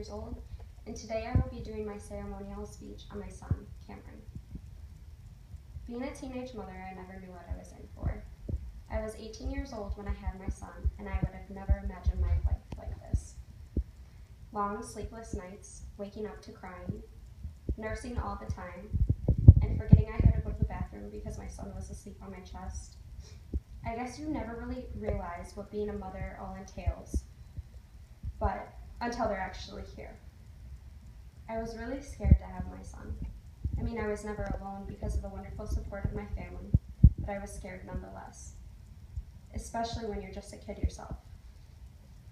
years old, and today I will be doing my ceremonial speech on my son, Cameron. Being a teenage mother, I never knew what I was in for. I was 18 years old when I had my son, and I would have never imagined my life like this. Long, sleepless nights, waking up to crying, nursing all the time, and forgetting I had to go to the bathroom because my son was asleep on my chest. I guess you never really realize what being a mother all entails, but until they're actually here. I was really scared to have my son. I mean, I was never alone because of the wonderful support of my family, but I was scared nonetheless, especially when you're just a kid yourself.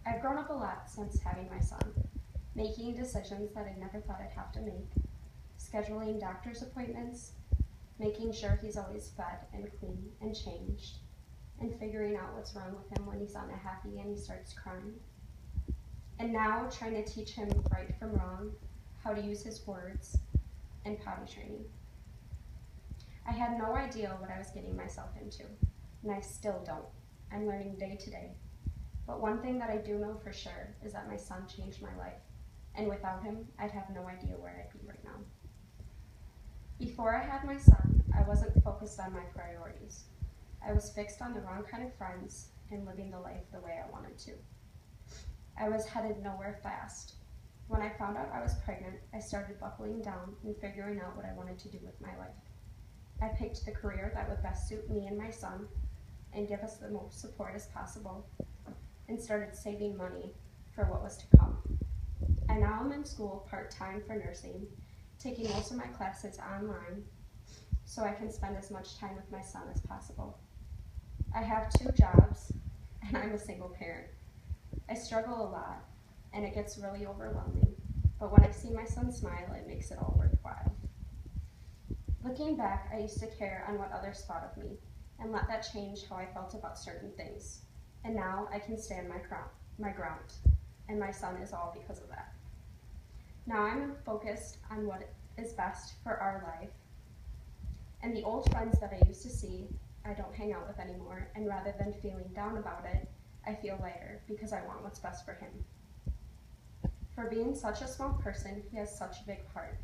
I've grown up a lot since having my son, making decisions that I never thought I'd have to make, scheduling doctor's appointments, making sure he's always fed and clean and changed, and figuring out what's wrong with him when he's not happy and he starts crying. And now trying to teach him right from wrong, how to use his words, and potty training. I had no idea what I was getting myself into, and I still don't. I'm learning day to day. But one thing that I do know for sure is that my son changed my life, and without him, I'd have no idea where I'd be right now. Before I had my son, I wasn't focused on my priorities. I was fixed on the wrong kind of friends and living the life the way I wanted to. I was headed nowhere fast. When I found out I was pregnant, I started buckling down and figuring out what I wanted to do with my life. I picked the career that would best suit me and my son and give us the most support as possible, and started saving money for what was to come. And now I'm in school part-time for nursing, taking most of my classes online so I can spend as much time with my son as possible. I have 2 jobs, and I'm a single parent. I struggle a lot, and it gets really overwhelming, but when I see my son smile, it makes it all worthwhile. Looking back, I used to care on what others thought of me, and let that change how I felt about certain things. And now I can stand my ground, and my son is all because of that. Now I'm focused on what is best for our life, and the old friends that I used to see, I don't hang out with anymore, and rather than feeling down about it, I feel lighter because I want what's best for him. For being such a small person, he has such a big heart.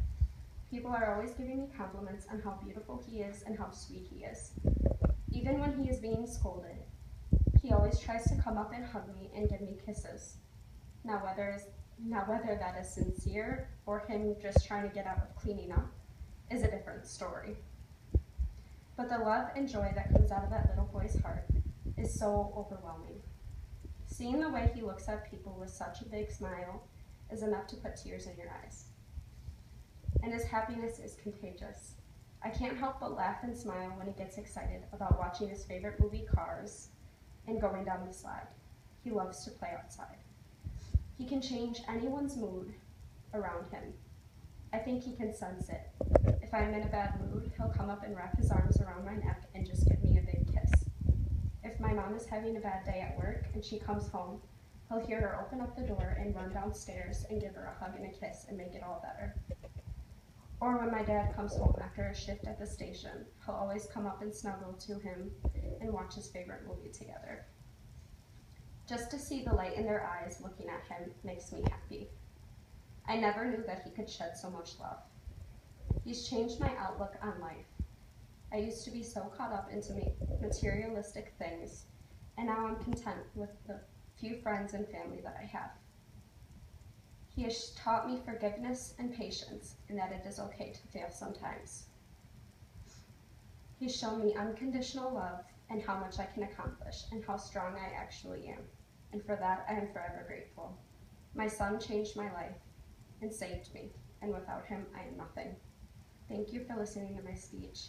People are always giving me compliments on how beautiful he is and how sweet he is. Even when he is being scolded, he always tries to come up and hug me and give me kisses. Now whether that is sincere or him just trying to get out of cleaning up is a different story. But the love and joy that comes out of that little boy's heart is so overwhelming. Seeing the way he looks at people with such a big smile is enough to put tears in your eyes. And his happiness is contagious. I can't help but laugh and smile when he gets excited about watching his favorite movie, Cars, and going down the slide. He loves to play outside. He can change anyone's mood around him. I think he can sense it. If I'm in a bad mood, he'll come up and wrap his arms around my neck and just give me a big kiss. If my mom is having a bad day at work and she comes home, he'll hear her open up the door and run downstairs and give her a hug and a kiss and make it all better. Or when my dad comes home after a shift at the station, he'll always come up and snuggle to him and watch his favorite movie together. Just to see the light in their eyes looking at him makes me happy. I never knew that he could shed so much love. He's changed my outlook on life. I used to be so caught up into materialistic things, and now I'm content with the few friends and family that I have. He has taught me forgiveness and patience, and that it is okay to fail sometimes. He's shown me unconditional love and how much I can accomplish and how strong I actually am, and for that I am forever grateful. My son changed my life and saved me, and without him I am nothing. Thank you for listening to my speech,